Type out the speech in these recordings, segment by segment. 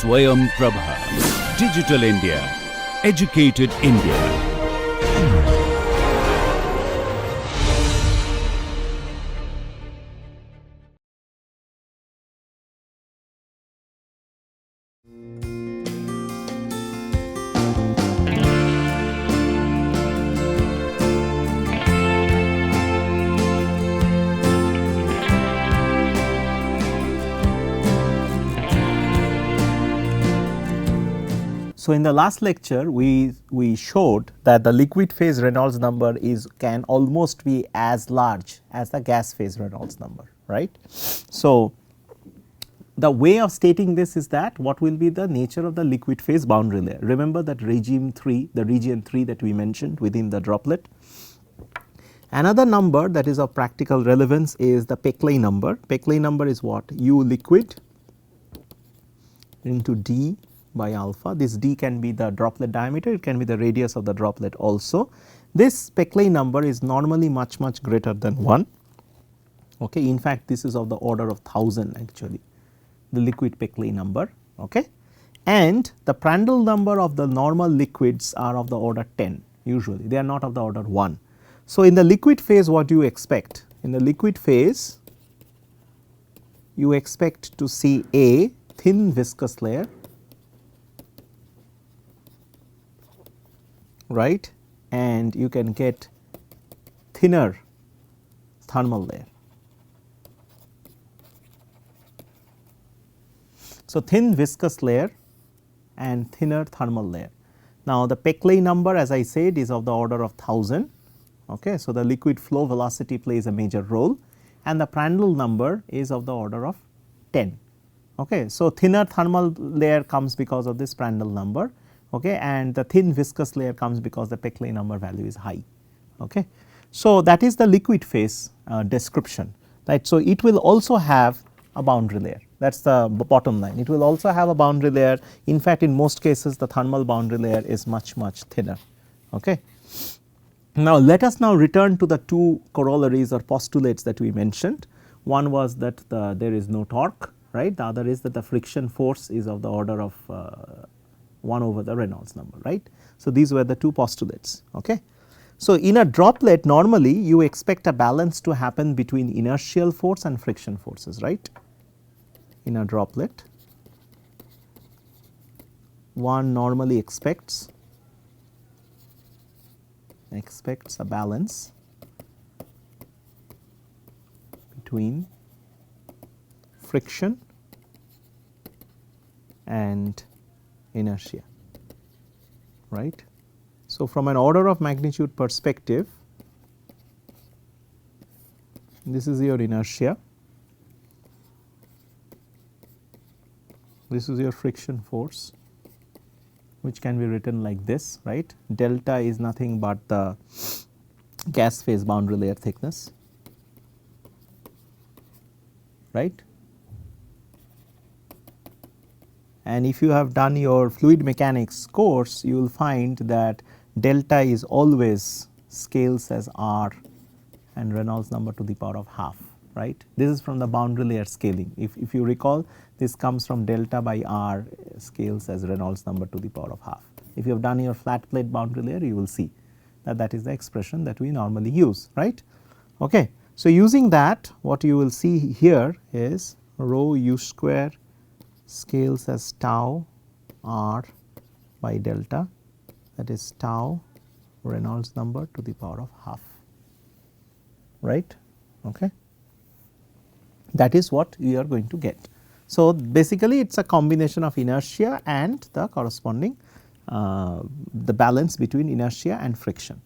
SwayamPrabha. Digital India. Educated India. So, in the last lecture we showed that the liquid phase Reynolds number can almost be as large as the gas phase Reynolds number, right. So, the way of stating this is that what will be the nature of the liquid phase boundary layer. Remember that region 3 that we mentioned within the droplet. Another number that is of practical relevance is the Peckley number. Peckley number is what? U liquid into D by alpha. This D can be the droplet diameter, it can be the radius of the droplet also. This Peckley number is normally much greater than 1. Okay. In fact, this is of the order of 1000 actually, the liquid Peckley number. Okay. And the Prandtl number of the normal liquids are of the order 10 usually, they are not of the order 1. So, in the liquid phase what do you expect? In the liquid phase you expect to see a thin viscous layer, right, and you can get thinner thermal layer. So, thin viscous layer and thinner thermal layer. Now, the Peckley number as I said is of the order of 1000. Okay. So, the liquid flow velocity plays a major role and the Prandtl number is of the order of 10. Okay. So, thinner thermal layer comes because of this Prandtl number. Okay, and the thin viscous layer comes because the Peckley number value is high. Okay. So, that is the liquid phase description, right. So, it will also have a boundary layer, that is the bottom line. It will also have a boundary layer. In fact, in most cases the thermal boundary layer is much thinner. Okay. Now, let us now return to the two corollaries or postulates that we mentioned. One was that there is no torque, right. The other is that the friction force is of the order of 1 over the Reynolds number, right. So, these were the two postulates. Okay. So, in a droplet normally you expect a balance to happen between inertial force and friction forces, right. In a droplet one normally expects a balance between friction and inertia, right. So, from an order of magnitude perspective, this is your inertia, this is your friction force, which can be written like this, right. Delta is nothing but the gas phase boundary layer thickness, right. And if you have done your fluid mechanics course, you will find that delta is always scales as R and Reynolds number to the power of half, right. This is from the boundary layer scaling. If you recall, this comes from delta by R scales as Reynolds number to the power of half. If you have done your flat plate boundary layer, you will see that that is the expression that we normally use, right. Okay. So, using that, what you will see here is rho u square scales as tau R by delta, that is tau Reynolds number to the power of half, right. Okay. That is what we are going to get. So, basically it is a combination of inertia and the corresponding the balance between inertia and friction,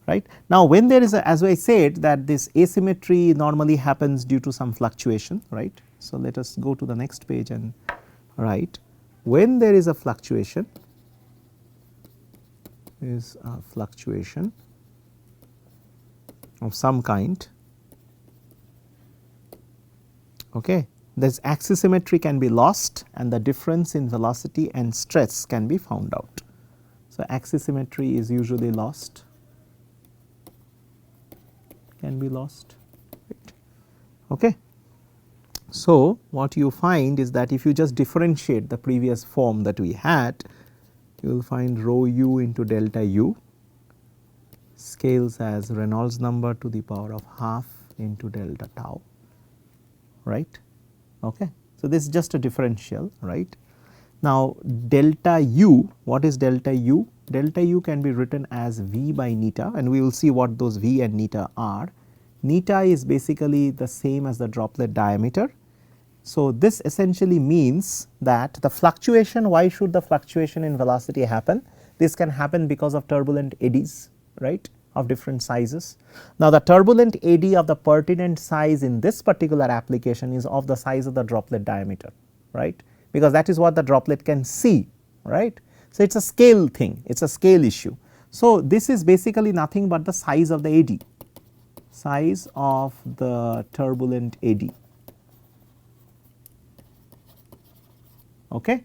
right. Now, when there is a, as I said, that this asymmetry normally happens due to some fluctuation, right. So, let us go to the next page and write, when there is a fluctuation, of some kind, okay, this axisymmetry can be lost and the difference in velocity and stress can be found out. So, axisymmetry is usually lost, can be lost, right. Okay. So, what you find is that if you just differentiate the previous form that we had, you will find rho u into delta u scales as Reynolds number to the power of half into delta tau, right. Okay. So, this is just a differential, right. Now, delta u, what is delta u? Delta u can be written as V by neta, and we will see what those V and neta are. Neta is basically the same as the droplet diameter. So, this essentially means that the fluctuation, why should the fluctuation in velocity happen? This can happen because of turbulent eddies, right, of different sizes. Now, the turbulent eddy of the pertinent size in this particular application is of the size of the droplet diameter, right, because that is what the droplet can see, right. So, it is a scale thing, it is a scale issue. So, this is basically nothing but the size of the eddy, size of the turbulent eddy. Okay.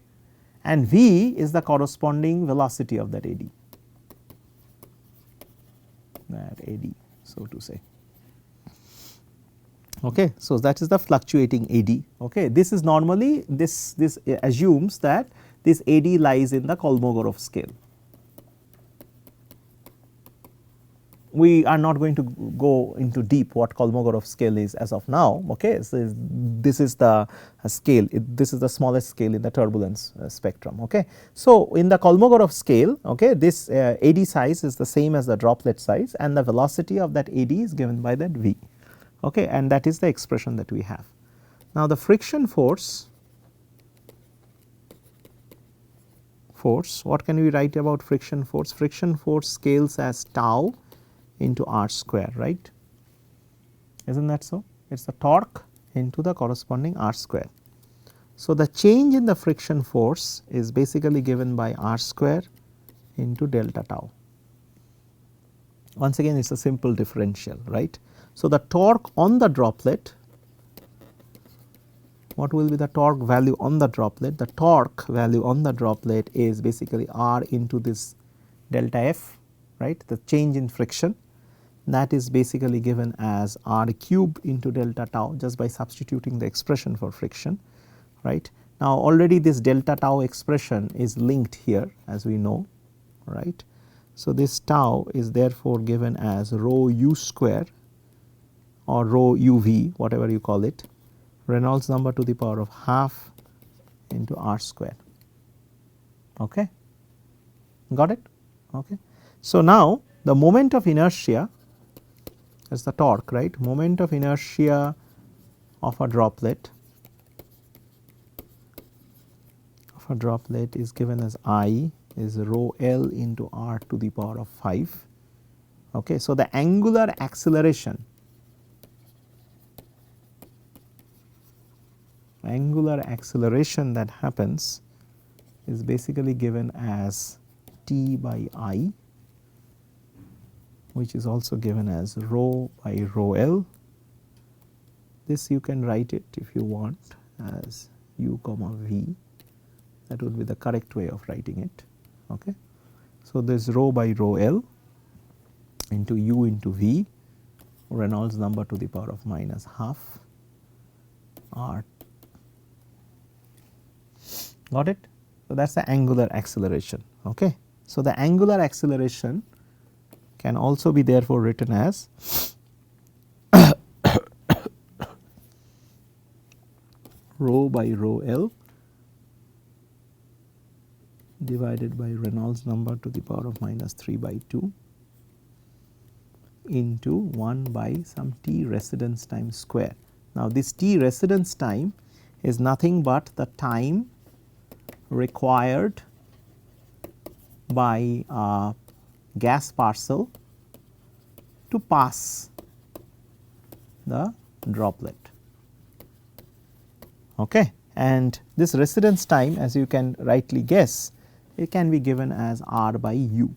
And V is the corresponding velocity of that eddy, so to say. Okay. So, that is the fluctuating eddy. Okay. This is normally this assumes that this eddy lies in the Kolmogorov scale. We are not going to go into deep what Kolmogorov scale is as of now. Okay. So, this is the scale, this is the smallest scale in the turbulence spectrum. Okay. So, in the Kolmogorov scale, okay, this eddy size is the same as the droplet size, and the velocity of that eddy is given by that V. Okay, and that is the expression that we have. Now, the friction force, what can we write about friction force? Friction force scales as tau into r square, right, is not that so? It is the torque into the corresponding r square. So, the change in the friction force is basically given by r square into delta tau. Once again, it is a simple differential, right. So, the torque on the droplet, what will be the torque value on the droplet? The torque value on the droplet is basically r into this delta f, right, the change in friction, that is basically given as r cube into delta tau just by substituting the expression for friction, right. Now, already this delta tau expression is linked here as we know, right. So, this tau is therefore given as rho u square or rho uv, whatever you call it, Reynolds number to the power of half into r square. Okay. Got it? Okay. So, now the moment of inertia, that is the torque, right, moment of inertia of a droplet is given as I is rho L into r to the power of 5. Okay. So, the angular acceleration that happens is basically given as T by I, which is also given as rho by rho L. This you can write it if you want as u comma v, that would be the correct way of writing it. Okay. So, this rho by rho L into u into v, Reynolds number to the power of minus half r. Got it? So, that is the angular acceleration. Okay. So, the angular acceleration can also be therefore written as rho by rho L divided by Reynolds number to the power of minus 3 by 2 into 1 by some t residence time square. Now, this t residence time is nothing but the time required by a gas parcel to pass the droplet. Okay. And this residence time, as you can rightly guess, it can be given as r by u,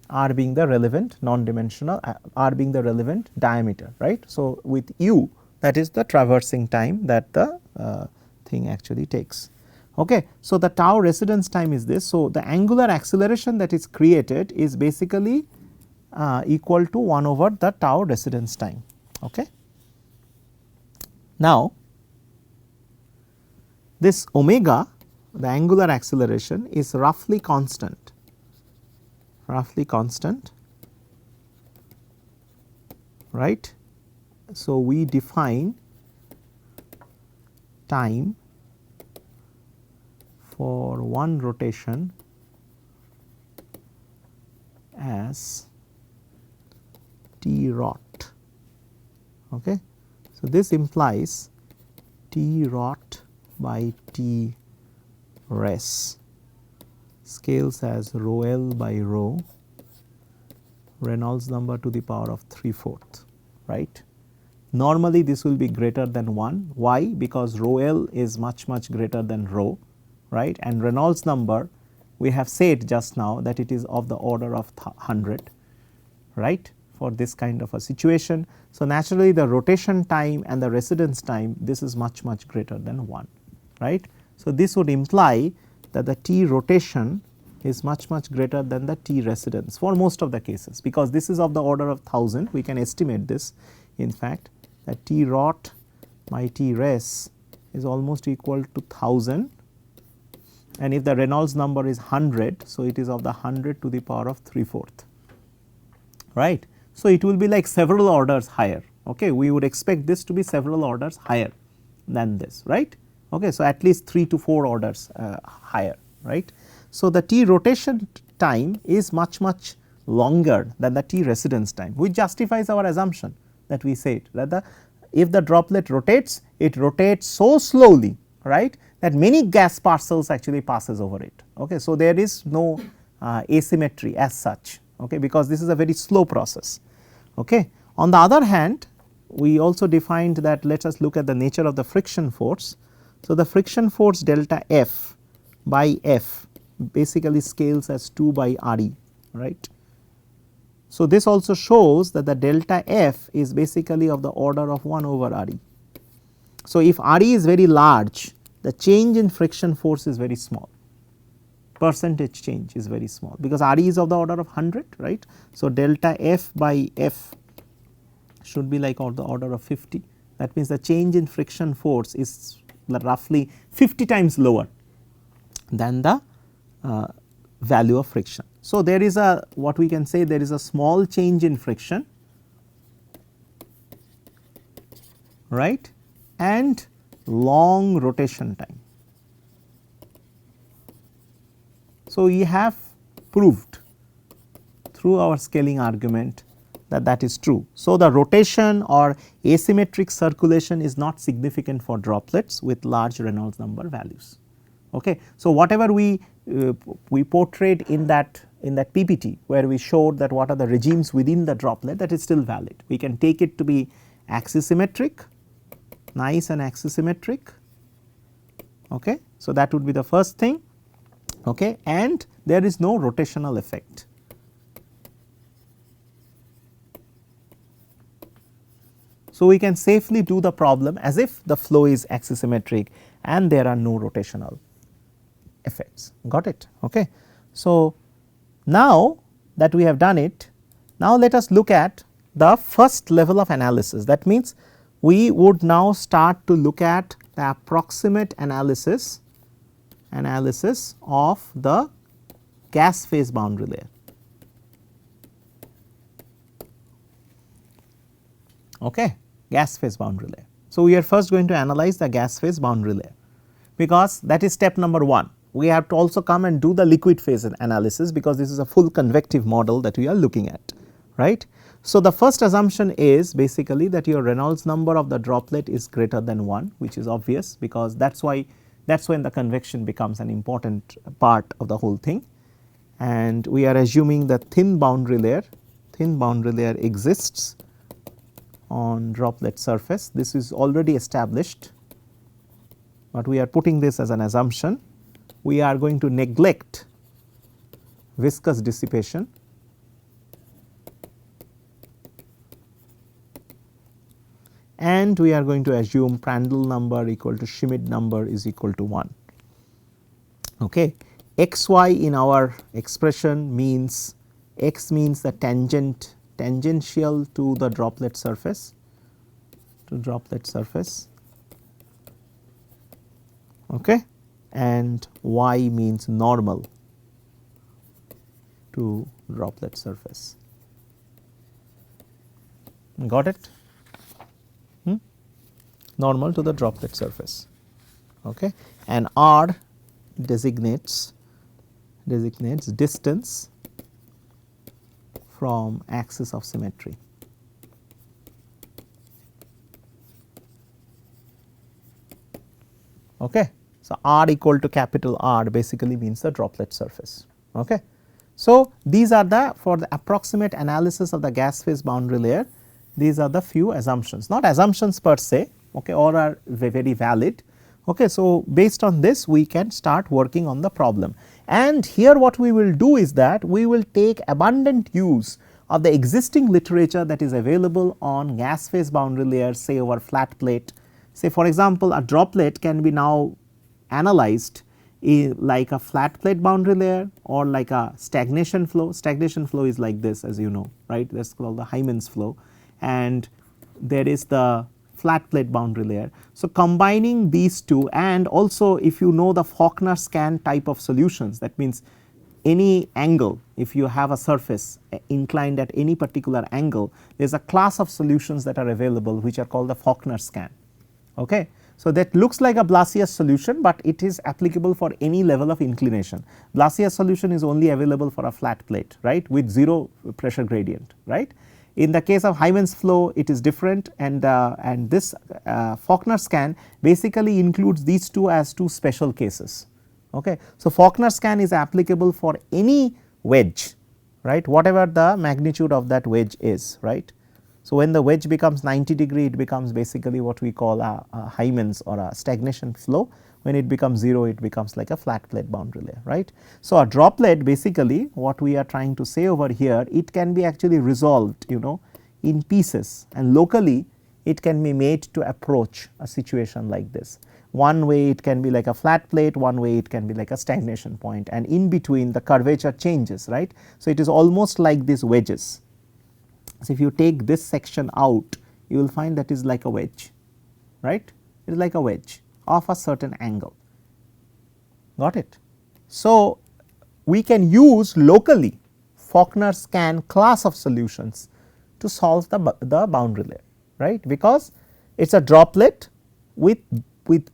r being the relevant non-dimensional, r being the relevant diameter, right. So, with u, that is the traversing time that the thing actually takes. Okay. So, the tau residence time is this. So, the angular acceleration that is created is basically equal to 1 over the tau residence time. Okay. Now, this omega, the angular acceleration, is roughly constant, right. So, we define time for one rotation as T rot. Okay. So, this implies T rot by T res scales as rho L by rho Reynolds number to the power of 3/4, right. Normally this will be greater than 1. Why? Because rho L is much greater than rho, right, and Reynolds number we have said just now that it is of the order of 100, right, for this kind of a situation. So, naturally the rotation time and the residence time, this is much greater than 1, right. So, this would imply that the T rotation is much greater than the T residence for most of the cases, because this is of the order of 1000. We can estimate this in fact, that T rot by T res is almost equal to 1000, and if the Reynolds number is 100, so it is of the 100 to the power of 3/4, right. So, it will be like several orders higher. Okay. We would expect this to be several orders higher than this, right. Okay. So, at least 3 to 4 orders higher, right. So, the T rotation time is much longer than the T residence time, which justifies our assumption that we said that if the droplet rotates, it rotates so slowly, right, that many gas parcels actually passes over it. Okay. So, there is no asymmetry as such, okay, because this is a very slow process. Okay. On the other hand, we also defined that, let us look at the nature of the friction force. So, the friction force delta F by F basically scales as 2 by Re, right. So, this also shows that the delta F is basically of the order of 1 over Re. So, if Re is very large, the change in friction force is very small, percentage change is very small, because Re is of the order of 100, right. So, delta F by F should be like of the order of 50. That means, the change in friction force is roughly 50 times lower than the value of friction. So, there is a, what we can say, there is a small change in friction, right, and long rotation time. So, we have proved through our scaling argument that that is true. So, the rotation or asymmetric circulation is not significant for droplets with large Reynolds number values. Okay. So, whatever we portrayed in that PPT, where we showed that what are the regimes within the droplet, that is still valid. We can take it to be axisymmetric, nice and axisymmetric. Okay. So, that would be the first thing, okay, and there is no rotational effect. So, we can safely do the problem as if the flow is axisymmetric and there are no rotational effects, got it. Okay. So, now that we have done it, now let us look at the first level of analysis. That means, we would now start to look at the approximate analysis of the gas phase boundary layer. Okay, gas phase boundary layer. So, we are first going to analyze the gas phase boundary layer, because that is step number 1. We have to also come and do the liquid phase analysis, because this is a full convective model that we are looking at, right. So, the first assumption is basically that your Reynolds number of the droplet is greater than 1, which is obvious, because that is when the convection becomes an important part of the whole thing. And we are assuming that thin boundary layer exists on droplet surface. This is already established, but we are putting this as an assumption. We are going to neglect viscous dissipation, and we are going to assume Prandtl number equal to Schmidt number is equal to 1. Okay. Xy in our expression means, x means the tangential to the droplet surface, okay, and y means normal to droplet surface. Got it? Normal to the droplet surface, okay, and r designates distance from axis of symmetry. Okay. So, r equal to capital R basically means the droplet surface. Okay. So, these are the, for the approximate analysis of the gas phase boundary layer, these are the few assumptions, not assumptions per se, okay, or are very valid. Okay. So, based on this we can start working on the problem, and here what we will do is that we will take abundant use of the existing literature that is available on gas phase boundary layers, say over flat plate. Say for example, a droplet can be now analyzed like a flat plate boundary layer or like a stagnation flow. Stagnation flow is like this, as you know, right, that is called the Hyman's flow, and there is the flat plate boundary layer. So, combining these two, and also if you know the Faulkner scan type of solutions, that means any angle, if you have a surface inclined at any particular angle, there is a class of solutions that are available which are called the Faulkner scan. Okay. So, that looks like a Blasius solution, but it is applicable for any level of inclination. Blasius solution is only available for a flat plate, right, with 0 pressure gradient, right. In the case of Hyman's flow it is different, and this Faulkner scan basically includes these two as two special cases. Okay. So, Faulkner scan is applicable for any wedge, right, whatever the magnitude of that wedge is, right. So, when the wedge becomes 90 degree, it becomes basically what we call a Hyman's or a stagnation flow. When it becomes 0, it becomes like a flat plate boundary layer, right. So, a droplet basically what we are trying to say over here, it can be actually resolved, you know, in pieces, and locally it can be made to approach a situation like this. One way it can be like a flat plate, one way it can be like a stagnation point, and in between the curvature changes, right. So, it is almost like these wedges. So, if you take this section out, you will find that is like a wedge, right, it is like a wedge of a certain angle, got it. So, we can use locally Faulkner scan class of solutions to solve the boundary layer, right, because it is a droplet with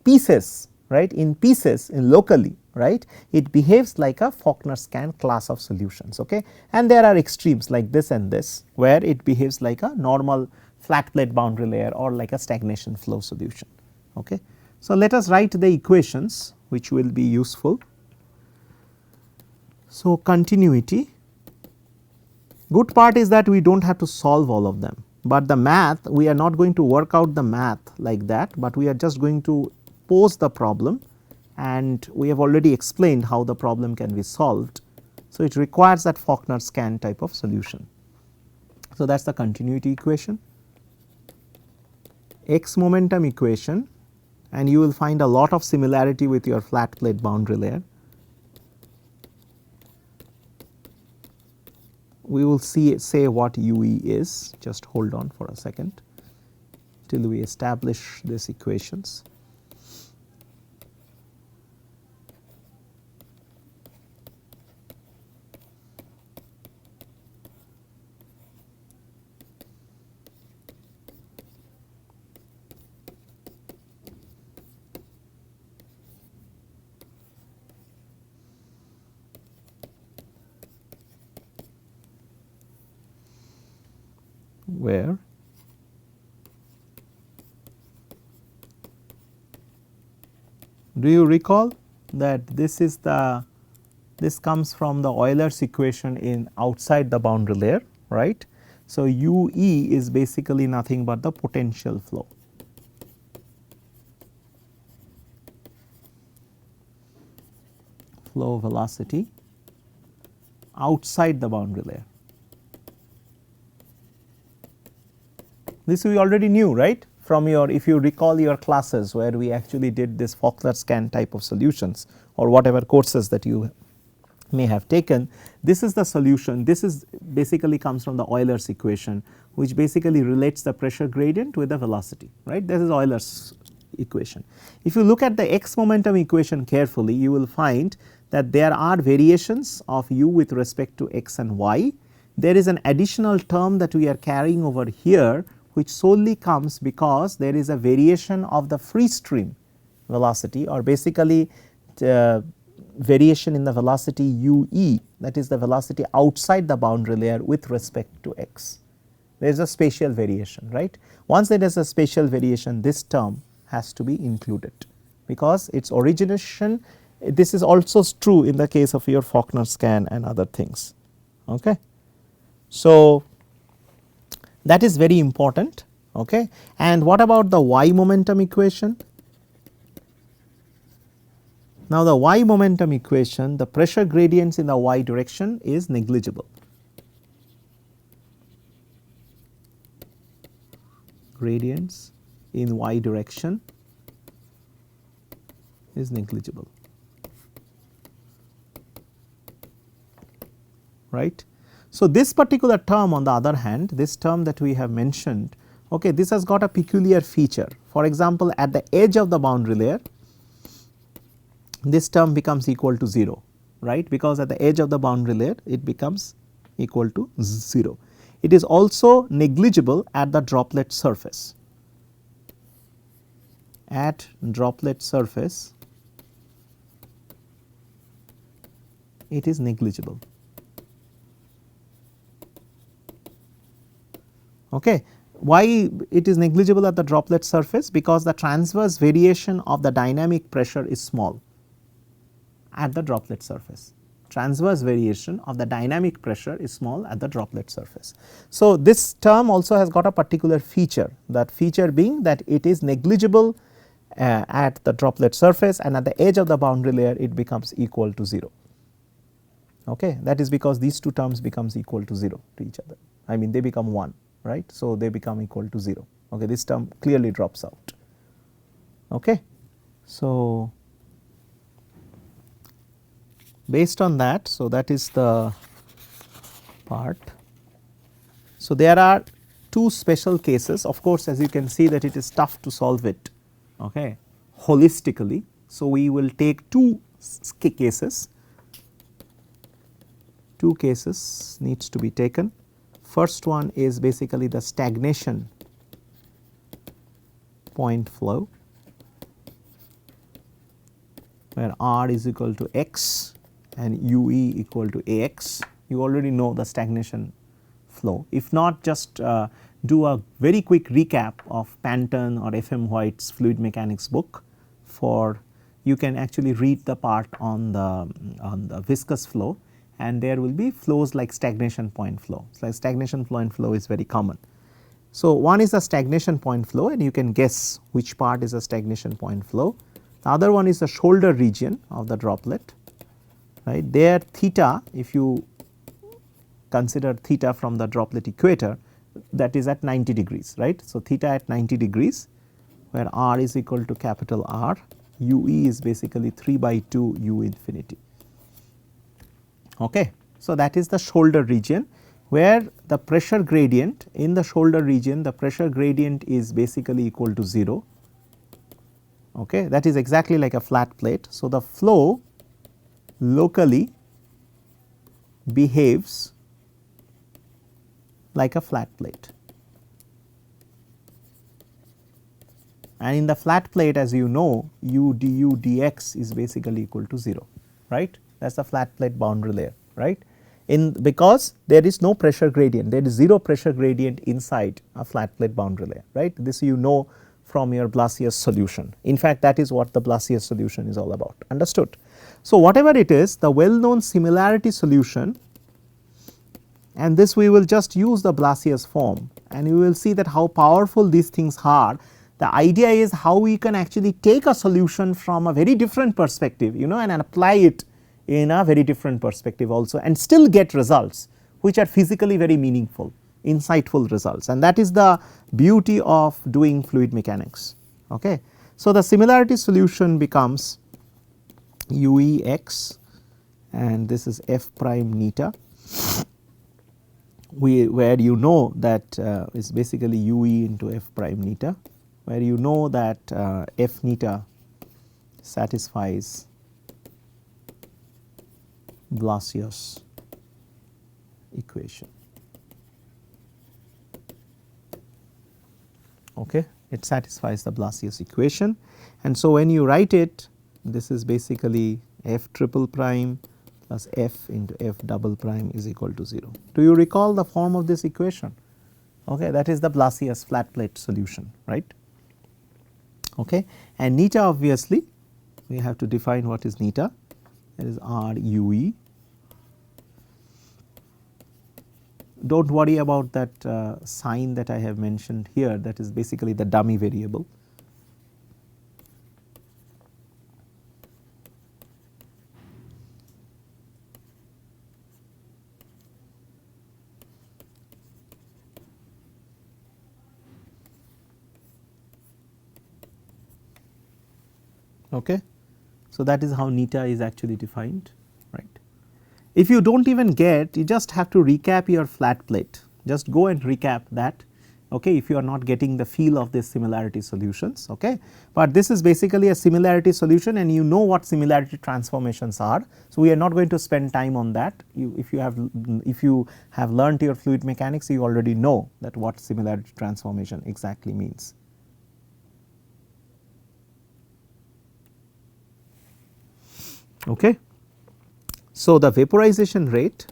pieces, right, in pieces in locally, right, it behaves like a Faulkner scan class of solutions, okay, and there are extremes like this and this where it behaves like a normal flat plate boundary layer or like a stagnation flow solution, okay. So, let us write the equations which will be useful. So, continuity, good part is that we do not have to solve all of them, but the math we are not going to work out the math like that, but we are just going to pose the problem, and we have already explained how the problem can be solved. So, it requires that Faulkner scan type of solution. So, that is the continuity equation, x momentum equation, and you will find a lot of similarity with your flat plate boundary layer. We will say what UE is, just hold on for a second till we establish these equations. Where do you recall that this is the, this comes from the Euler's equation in outside the boundary layer, right. So, UE is basically nothing but the potential flow. Flow velocity outside the boundary layer. This we already knew, right, from your, if you recall your classes where we actually did this Faulkner scan type of solutions or whatever courses that you may have taken. This is the solution, this is basically comes from the Euler's equation, which basically relates the pressure gradient with the velocity, right. This is Euler's equation. If you look at the x momentum equation carefully, you will find that there are variations of u with respect to x and y. There is an additional term that we are carrying over here, which solely comes because there is a variation of the free stream velocity, or basically variation in the velocity u e, that is the velocity outside the boundary layer with respect to x. There is a spatial variation, right. Once there is a spatial variation, this term has to be included because its origination, this is also true in the case of your Faulkner scan and other things. Okay. So, that is very important. Okay. And what about the y momentum equation? Now, the y momentum equation, the pressure gradients in the y direction is negligible. Gradients in y direction is negligible, right. So, this particular term on the other hand, this term that we have mentioned, okay, this has got a peculiar feature. For example, at the edge of the boundary layer, this term becomes equal to 0, right, because at the edge of the boundary layer it becomes equal to 0. It is also negligible at the droplet surface. At droplet surface, it is negligible. Okay. Why it is negligible at the droplet surface? Because the transverse variation of the dynamic pressure is small at the droplet surface. Transverse variation of the dynamic pressure is small at the droplet surface. So, this term also has got a particular feature, that feature being that it is negligible at the droplet surface, and at the edge of the boundary layer it becomes equal to 0. Okay. That is because these two terms becomes equal to 0 to each other, I mean they become 1, right. So, they become equal to 0. Okay. This term clearly drops out. Okay. So, based on that, so that is the part. So, there are two special cases, of course, as you can see that it is tough to solve it, okay, holistically. So, we will take two cases, two cases needs to be taken. First one is basically the stagnation point flow, where r is equal to x and u e equal to a x. You already know the stagnation flow. If not, just do a very quick recap of Panton or F. M. White's fluid mechanics book. For you can actually read the part on the viscous flow, and there will be flows like stagnation point flow. So, like stagnation point flow is very common. So, one is a stagnation point flow, and you can guess which part is a stagnation point flow. The other one is the shoulder region of the droplet, right. There theta, if you consider theta from the droplet equator, that is at 90 degrees, right. So, theta at 90 degrees, where r is equal to capital R, u e is basically 3 by 2 u infinity. Okay. So, that is the shoulder region, where the pressure gradient in the shoulder region, the pressure gradient is basically equal to 0. Okay. That is exactly like a flat plate. So, the flow locally behaves like a flat plate, and in the flat plate, as you know, u du dx is basically equal to 0, right. That is the flat plate boundary layer, right. Because there is no pressure gradient, there is 0 pressure gradient inside a flat plate boundary layer, right. This you know from your Blasius solution. In fact, that is what the Blasius solution is all about, understood. So, whatever it is, the well known similarity solution, and this we will just use the Blasius form, and you will see that how powerful these things are. The idea is how we can actually take a solution from a very different perspective, you know, and apply it in a very different perspective also, and still get results which are physically very meaningful, insightful results, and that is the beauty of doing fluid mechanics. Okay. So, the similarity solution becomes u e x, and this is f prime neta, where you know that is basically u e into f prime neta, where you know that F neta satisfies Blasius equation. Okay, it satisfies the Blasius equation, and so when you write it, this is basically F triple prime plus F into F double prime is equal to 0. Do you recall the form of this equation? Okay, that is the Blasius flat plate solution, right? Okay, and neta, obviously we have to define what is neta, that is R U E. Do not worry about that sign that I have mentioned here, that is basically the dummy variable. Okay. So, that is how neta is actually defined, right. If you do not even get, you just have to recap your flat plate, just go and recap that, okay, if you are not getting the feel of these similarity solutions. Okay. But this is basically a similarity solution, and you know what similarity transformations are. So, we are not going to spend time on that. If you have learnt your fluid mechanics, you already know that what similarity transformation exactly means. Okay. So, the vaporization rate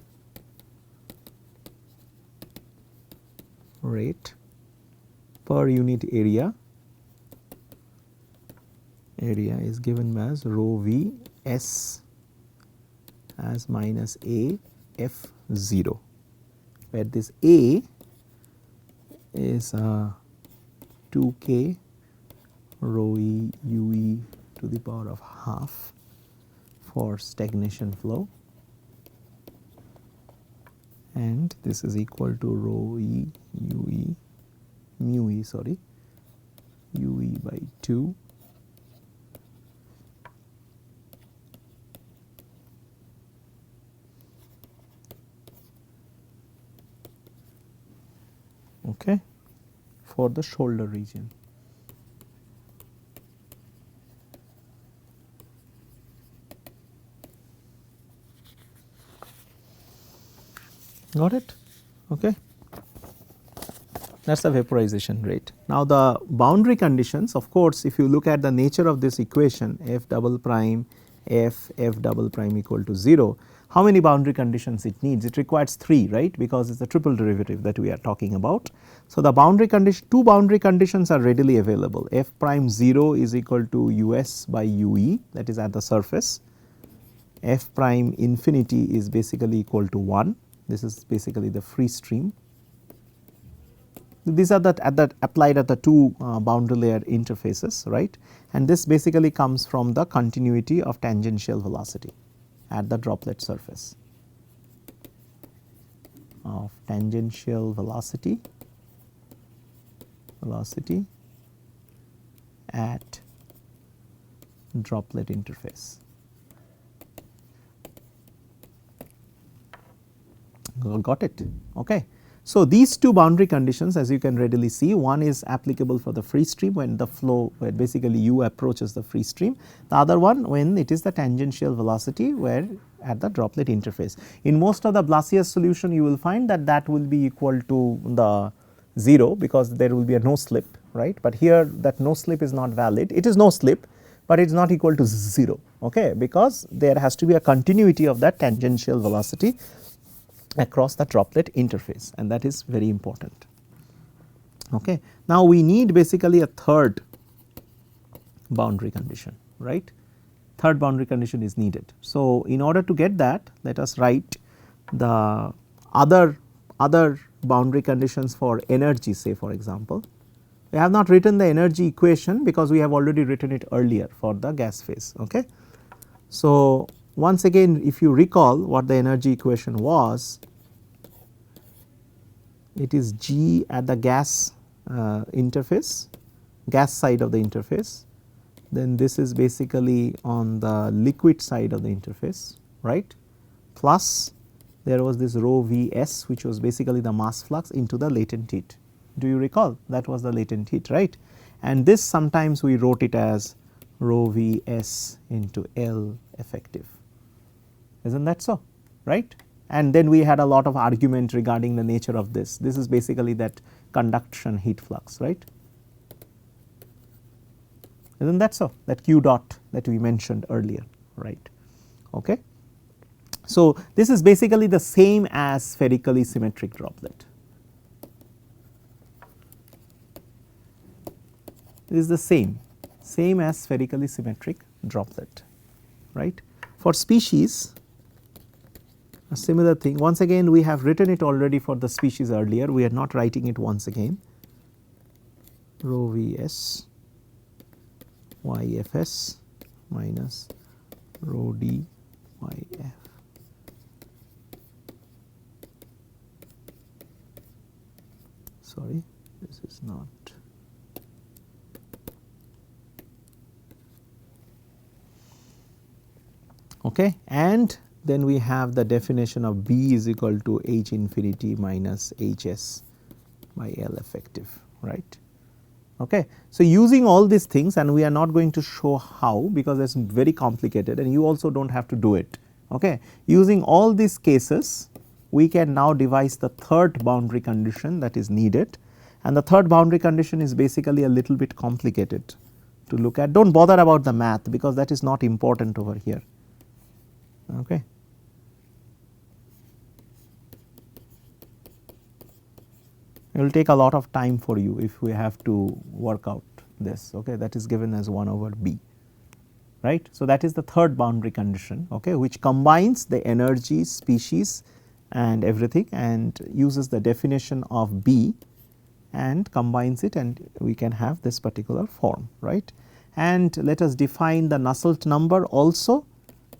per unit area is given as rho V S as minus A F 0, where this A is 2K rho E U E to the power of half for stagnation flow, and this is equal to rho E U E mu E U E by 2 okay, for the shoulder region. Got it? Okay. That is the vaporization rate. Now, the boundary conditions, of course, if you look at the nature of this equation F double prime F double prime equal to 0, how many boundary conditions it needs? It requires 3, right, because it is a triple derivative that we are talking about. So, the boundary condition, 2 boundary conditions are readily available. F prime 0 is equal to US by UE, that is at the surface. F prime infinity is basically equal to 1. This is basically the free stream. These are applied at the 2 boundary layer interfaces, right, and this basically comes from the continuity of tangential velocity at the droplet surface, of tangential velocity at droplet interface. Got it? Okay. So, these 2 boundary conditions, as you can readily see, one is applicable for the free stream when the flow, where basically u approaches the free stream, the other one when it is the tangential velocity where at the droplet interface. In most of the Blasius solution, you will find that that will be equal to the 0, because there will be a no slip, right, but here that no slip is not valid. It is no slip, but it is not equal to 0, okay, because there has to be a continuity of that tangential velocity across the droplet interface, and that is very important. Okay. Now, we need basically a third boundary condition, right. Third boundary condition is needed. So, in order to get that, let us write the other boundary conditions for energy, say for example. We have not written the energy equation because we have already written it earlier for the gas phase. Okay. So, once again, if you recall what the energy equation was, it is G at the gas interface, gas side of the interface, then this is basically on the liquid side of the interface, right, plus there was this rho V s, which was basically the mass flux into the latent heat. Do you recall? That was the latent heat, right, and this sometimes we wrote it as rho v s into L effective. Isn't that so, right? And then we had a lot of argument regarding the nature of this. This is basically that conduction heat flux, right? Isn't that so? That Q dot that we mentioned earlier, right? Okay. So this is basically the same as spherically symmetric droplet. It is the same as spherically symmetric droplet, right? For species, a similar thing. Once again, we have written it already for the species earlier. We are not writing it once again. Rho Vs YFS minus rho D YF. Sorry, this is not. Okay, and then we have the definition of B is equal to H infinity minus Hs by L effective, right. Okay. So, using all these things, and we are not going to show how because it is very complicated and you also do not have to do it. Okay. Using all these cases, we can now devise the third boundary condition that is needed, and the third boundary condition is basically a little bit complicated to look at. Do not bother about the math because that is not important over here. Okay. It will take a lot of time for you if we have to work out this, okay, that is given as 1 over B, right. So, that is the third boundary condition, okay, which combines the energy, species and everything and uses the definition of B and combines it, and we can have this particular form, right. And let us define the Nusselt number also.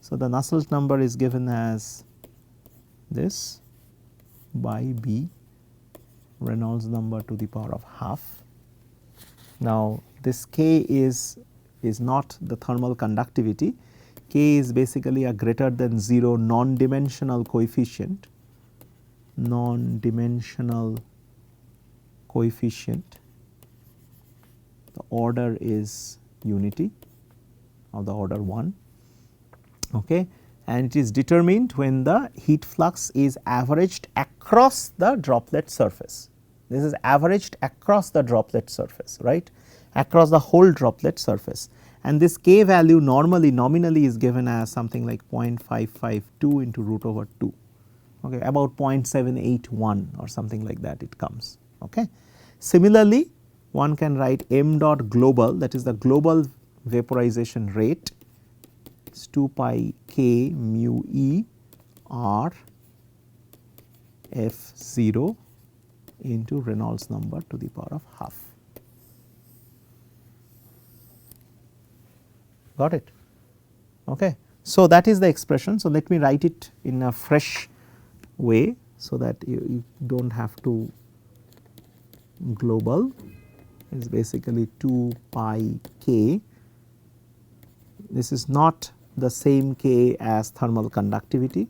So, the Nusselt number is given as this by B Reynolds number to the power of half. Now, this K is not the thermal conductivity. K is basically a greater than 0 non-dimensional coefficient, The order is unity of the order 1, okay, and it is determined when the heat flux is averaged across the droplet surface. This is averaged across the droplet surface, right, across the whole droplet surface, and this K value nominally is given as something like 0.552 into root over 2, okay, about 0.781 or something like that it comes. Okay. Similarly, one can write m dot global, that is the global vaporization rate, is 2 pi k mu E R F 0 into Reynolds number to the power of half. Got it? Okay. So, that is the expression. So, let me write it in a fresh way so that you do not have to. Global is basically 2 pi k. This is not the same K as thermal conductivity,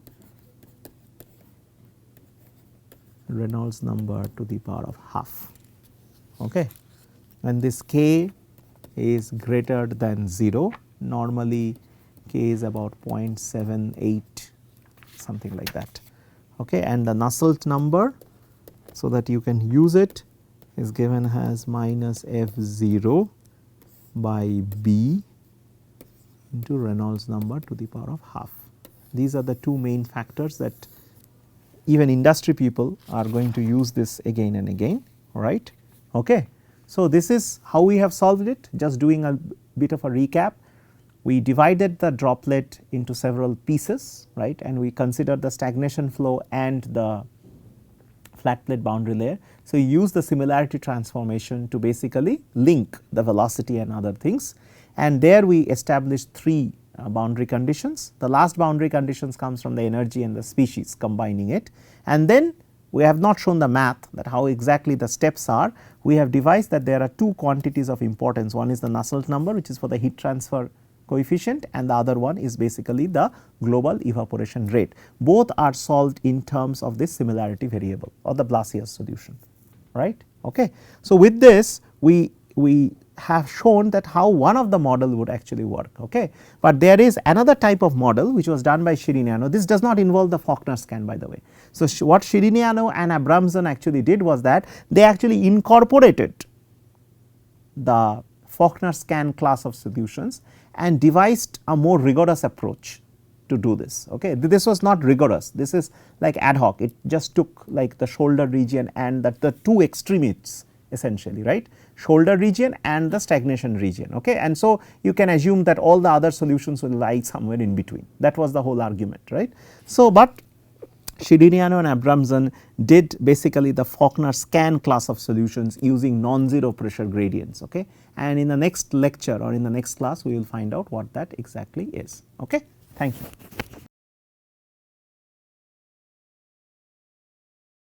Reynolds number to the power of half, okay. And this K is greater than 0, normally K is about 0.78 something like that, okay. And the Nusselt number, so that you can use it, is given as minus F 0 by B into Reynolds number to the power of half. These are the two main factors that even industry people are going to use this again and again, right. Okay. So, this is how we have solved it. Just doing a bit of a recap, we divided the droplet into several pieces, right, and we considered the stagnation flow and the flat plate boundary layer. So, you use the similarity transformation to basically link the velocity and other things, and there we established 3 boundary conditions. The last boundary conditions comes from the energy and the species combining it, and then we have not shown the math that how exactly the steps are. We have devised that there are 2 quantities of importance. One is the Nusselt number, which is for the heat transfer coefficient, and the other one is basically the global evaporation rate. Both are solved in terms of this similarity variable or the Blasius solution, right. Okay. So, with this we have shown that how one of the model would actually work. Okay. But there is another type of model which was done by Shiriniano. This does not involve the Faulkner scan, by the way. So, what Shiriniano and Abramson actually did was that they actually incorporated the Faulkner scan class of solutions and devised a more rigorous approach to do this. Okay. This was not rigorous, this is like ad hoc, it just took like the shoulder region and the two extremities essentially, right, shoulder region and the stagnation region. Okay. And so, you can assume that all the other solutions will lie somewhere in between, that was the whole argument, right. So, but Shiriniano and Abramson did basically the Faulkner scan class of solutions using non-zero pressure gradients. Okay. And in the next lecture or in the next class we will find out what that exactly is. Okay. Thank you.